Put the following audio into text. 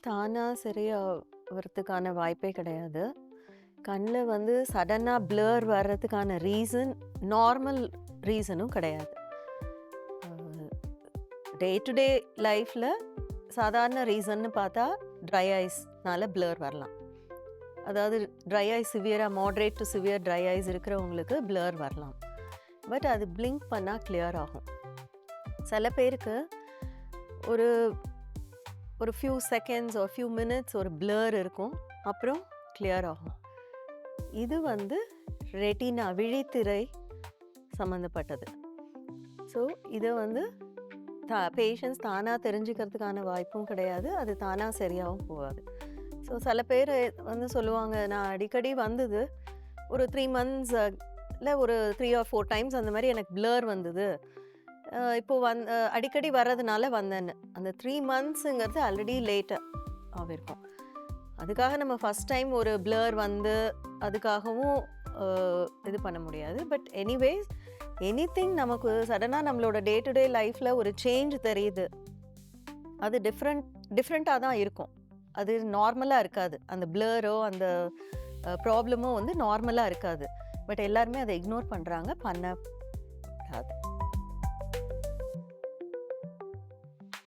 தானாக சரியாகிறதுக்கான வாய்ப்பே கிடையாது. கண்ணில் வந்து சடனாக பிளர் வர்றதுக்கான ரீசன் நார்மல் ரீசனும் கிடையாது. டே டு டே லைஃப்பில் சாதாரண ரீசன்னு பார்த்தா ட்ரை ஐஸ்னால பிளர் வரலாம். அதாவது ட்ரை ஐஸ் சிவியராக moderate to severe dry eyes இருக்கிறவங்களுக்கு பிளர் வரலாம். பட் அது பிளிங்க் பண்ணால் கிளியர் ஆகும். சில பேருக்கு ஒரு ஒரு ஃபியூ செகண்ட்ஸ் ஒரு ஃபியூ மினிட்ஸ் ஒரு பிளர் இருக்கும், அப்புறம் கிளியர் ஆகும். இது வந்து ரெட்டினா விழித்திரை சம்மந்தப்பட்டது. ஸோ இதை வந்து பேஷண்ட்ஸ் தானாக தெரிஞ்சுக்கிறதுக்கான வாய்ப்பும் கிடையாது, அது தானாக சரியாகவும் போகாது. ஸோ சில பேர் வந்து சொல்லுவாங்க, நான் அடிக்கடி வந்தது ஒரு 3 months இல்லை ஒரு 3 or 4 times அந்த மாதிரி எனக்கு பிளர் வந்தது, இப்போது அடிக்கடி வர்றதுனால வந்தேன்னு. அந்த 3 monthsங்கிறது ஆல்ரெடி லேட்டாக ஆகிருக்கும். அதுக்காக நம்ம ஃபஸ்ட் டைம் ஒரு பிளர் வந்து அதுக்காகவும் இது பண்ண முடியாது. பட் எனிவேஸ் எனிதிங் நமக்கு சடனாக நம்மளோட டே டு டே லைஃப்பில் ஒரு சேஞ்ச் தெரியுது, அது டிஃப்ரெண்ட்டாக தான் இருக்கும். அது நார்மலாக இருக்காது. அந்த பிளரோ அந்த ப்ராப்ளமோ வந்து நார்மலாக இருக்காது. பட் எல்லாருமே அதை இக்னோர் பண்ணுறாங்க, பண்ணக்கூடாது.